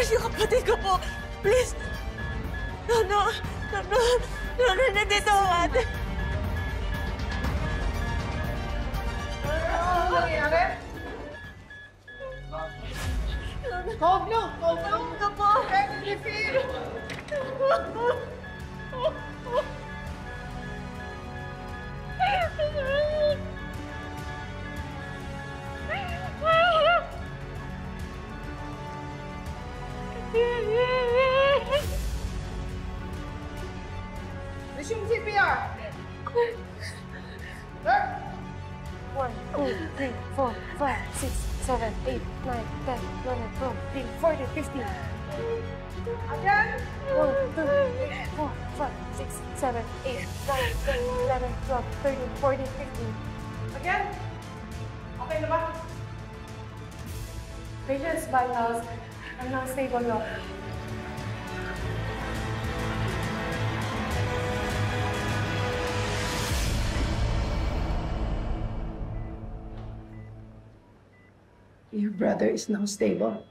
Please, yung kapatid ko po. Please. No, nandito ang ate. Ano nangyayari? Pablo! Pablo ka po! Refill! Resume CPR! 1, 2, 3, 4, 5, 6, 7, 8, 9, 10, 11, 12, 13, 14, 15. Again? 1, 2, 3, 4, 5, 6, 7, 8, 9, 10, 11, 12, 13, 14, 15. Again? Okay na ba? Patient's vitals are now stable now. Your brother is now stable.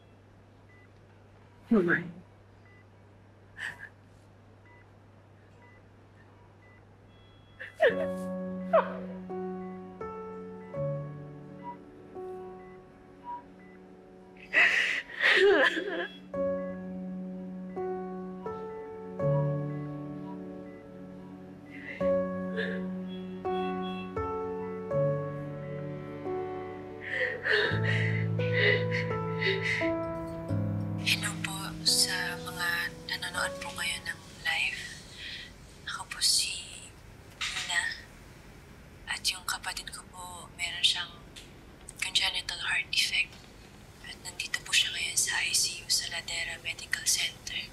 Oh my. Hello po sa mga nanonood po ngayon ng live. Ako po si Ina. At yung kapatid ko po, meron siyang congenital heart defect. At nandito po siya ngayon sa ICU sa Ladera Medical Center.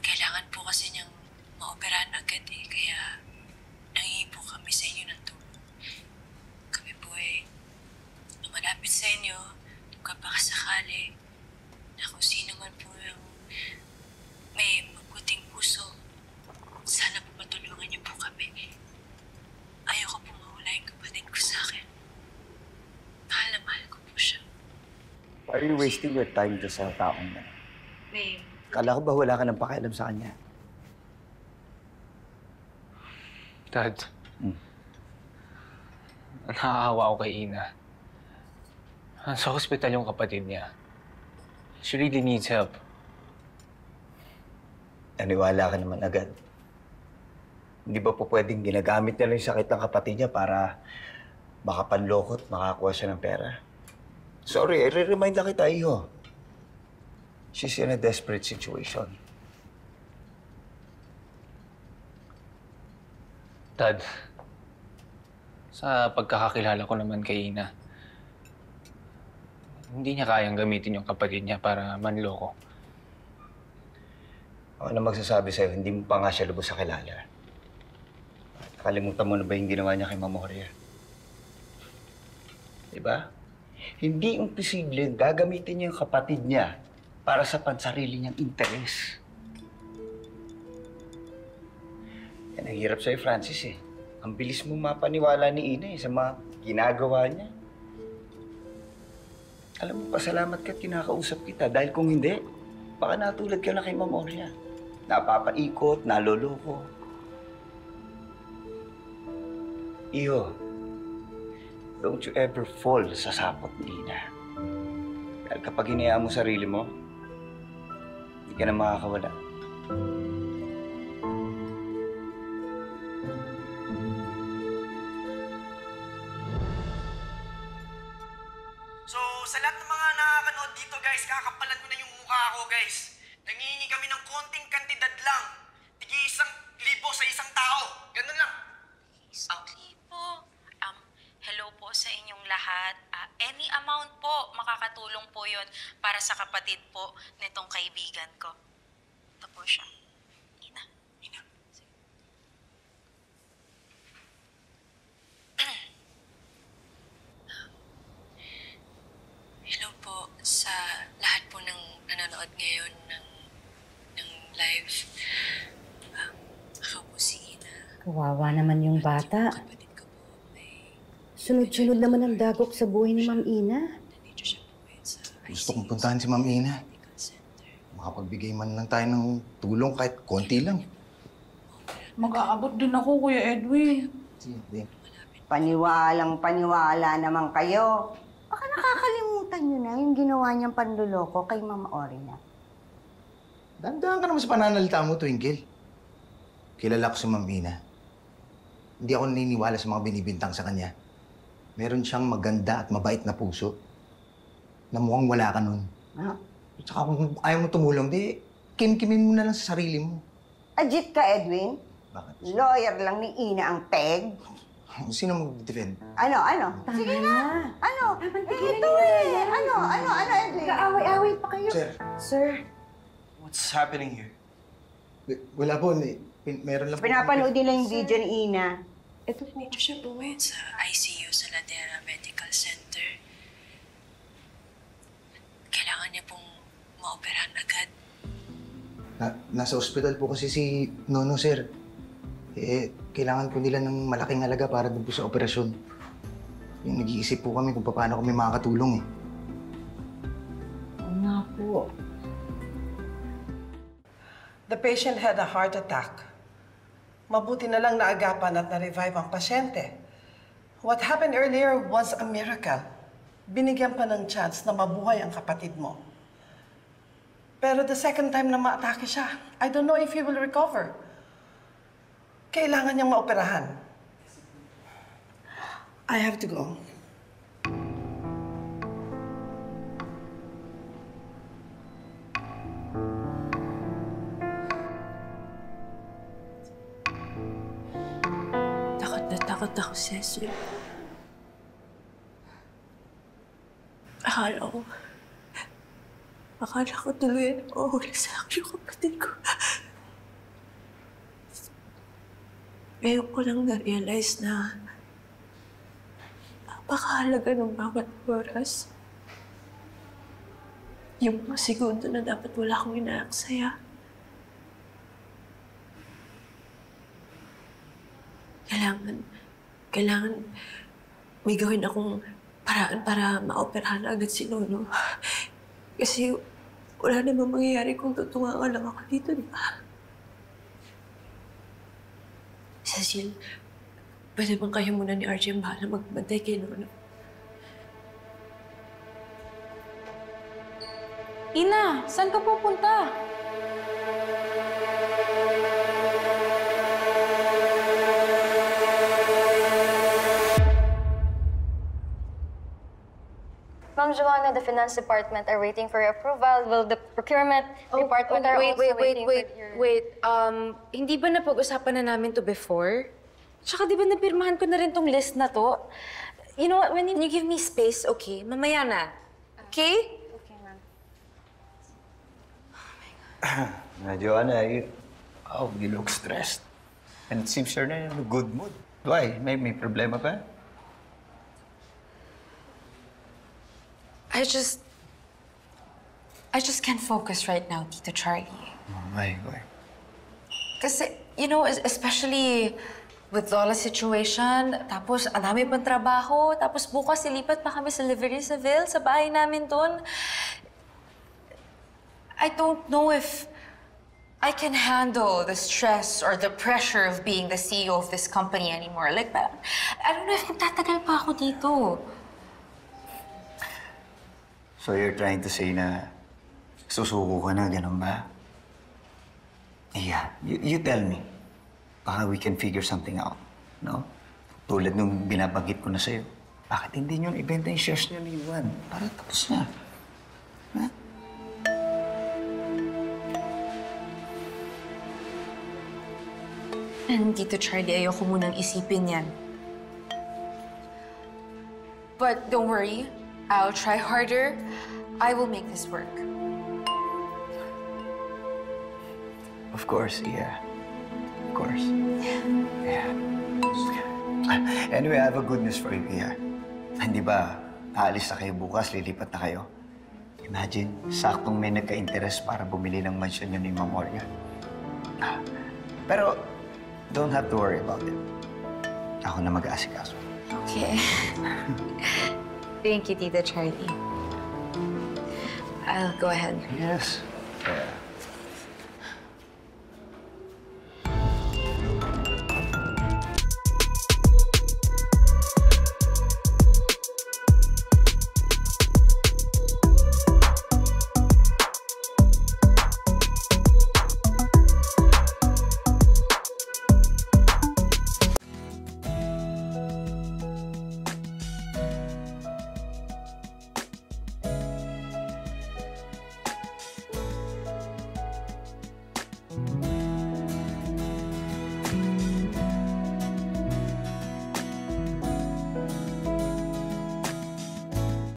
Kailangan po kasi niyang maoperahan agad eh. Kaya nangingi po kami sa inyo ng tulong. Kami po malapit sa inyo kapag sakali na kung sino man po yung may mabuting puso, sana po matulungan niyo po kami. Ayoko po mawala yung kapatid ko sa akin. Mahal na mahal ko po siya. Why are you wasting your time to sa taong na? Babe. Kala ko ba wala ka ng pakialam sa kanya? Dad, nakakahawa ako kay Ina. Sa hospital yung kapatid niya. She really needs help. Naniwala ka naman agad. Hindi ba po pwedeng ginagamit nila yung sakit ng kapatid niya para makapanlokot, makakuha siya ng pera? Sorry, i-remind lang kita, iho. She's in a desperate situation. Dad, sa pagkakakilala ko naman kay Ina, hindi niya kayang gamitin yung kapatid niya para manloko. Ako na magsasabi sa'yo, hindi mo pa nga siya lubos sa kilala. Nakalimutan mo na ba yung ginawa niya kay Mamoria? Diba? Hindi imposible gagamitin niya yung kapatid niya para sa pansarili niyang interes. Yan ang hirap sa'yo, Francis eh. Ang bilis mo mapaniwala ni Ina sa mga ginagawa niya. Alam mo, pasalamat ka't kinakausap kita dahil kung hindi, baka natulad ka na kay Mamoria. Napapaikot, naloloko. Iho, don't you ever fall sa sapot ni Ina. Dahil kapag hinayaan mo sarili mo, hindi ka na makakawala. So, sa lahat ng mga nakakanood dito, guys, kakapalan ko na yung mukha ko, guys. Nangihingi kami ng konting kantidad lang. Tigi 1,000 sa isang tao. Ganun lang. Okay po. Hello po sa inyong lahat. Any amount po, makakatulong po yun para sa kapatid po nitong kaibigan ko. Ito po siya. Ina. Ina. Hello po sa lahat po ng nanonood ngayon ng live. Ako po si Ina. Kawawa naman yung bata. Kapatid ko po may... Sunod-sunod naman ang dagok sa buhay ni Ma'am Ina. Nandito siya po ngayon sa ICU. Gusto kong puntahan si Ma'am Ina. Makapagbigay man lang tayo ng tulong kahit konti lang. Mag-aabot din ako, Kuya Edwin. Sige. Paniwalang-paniwala naman kayo. Baka nakakalimutan nyo na yung ginawa niyang panluloko kay Ma'am Orina. Dandahan ka naman sa pananalita mo, Twinkle. Kilala ko si Ma'am Ina. Hindi ako naniniwala sa mga binibintang sa kanya. Meron siyang maganda at mabait na puso na mukhang wala ka nun. Ah? At saka kung ayaw mo tumulong, di kim-kimin mo na lang sa sarili mo. Ajit ka, Edwin. Bakit? Lawyer lang ni Ina ang peg. Sino mag-defend? Ano? Sige na. Ano? Ito eh. Ano, Edwin? Kaaway-away pa kayo. Sir. What's happening here? Wala po. Meron lang po. Pinapanood nila yung video ni Ina. Dito siya po ngayon sa ICU sa Ladera Medical Center. Kailangan niya pong maoperahan agad. Nasa ospital po kasi si Nono, sir. Kailangan po nila ng malaking halaga para doon po sa operasyon. Yung nag-iisip po kami kung paano kami makakatulong eh. Oo nga po. The patient had a heart attack. Mabuti na lang naagapan at na-revive ang pasyente. What happened earlier was a miracle. Binigyan pa ng chance na mabuhay ang kapatid mo. Pero the second time na ma-atake siya, I don't know if he will recover. Kailangan niyang maoperahan. I have to go. Takot ako, Cecil. Akala ko tuluyan na mawala sa akin yung kapatid ko. Ngayon ko lang na-realize na napakahalaga ng bawat oras. Yung mga segundo na dapat wala akong inaaksaya. Kailangan may gawin akong paraan para maoperahan agad si Nono. Kasi wala namang mangyayari kung tutungan lang ako dito, di ba? Cecil, pwede bang kayo muna ni RJ ang bahala magbantay kay Nono? Ina, saan ka pupunta? Ma'am Joanna, the finance department are waiting for your approval. Will the procurement department are also waiting for your... Wait. Hindi ba napag-usapan na namin to before? Tsaka di ba napirmahan ko na rin tong list na to? You know what, when you give me space, okay? Mamaya na. Okay? Okay, ma'am. Joanna, you look stressed. And it seems you're not in a good mood. Why? May problema pa? I just can't focus right now, Tito Charlie. Why? Kasi, you know, especially with Lola's situation, tapos ang dami pang trabaho, tapos bukas ilipat pa kami sa Livery-Seville, sa bahay namin doon. I don't know if I can handle the stress or the pressure of being the CEO of this company anymore. Like, I don't know if magtatagal pa ako dito. So you're trying to say na susuko ka na, ganun ba? Yeah, you tell me. Baka we can figure something out, no? Tulad nung binabanggit ko na sa'yo. Bakit hindi nyo ibenta yung shares niyo ni Juan? Para tapos na. Ha? And Tito Charlie, ayoko munang isipin yan. But don't worry. I'll try harder. I will make this work. Of course, yeah. Of course. Yeah. Anyway, I have a good news for you, yeah. Hindi ba, aalis na kayo bukas, lilipat na kayo? Imagine, saktong may nagka-interest para bumili ng mansion yun ni Ma'am Orina. Pero, don't have to worry about it. Ako na mag-aasikaso. Okay. Thank you, Tita Charlie. I'll go ahead. Yes. Yeah.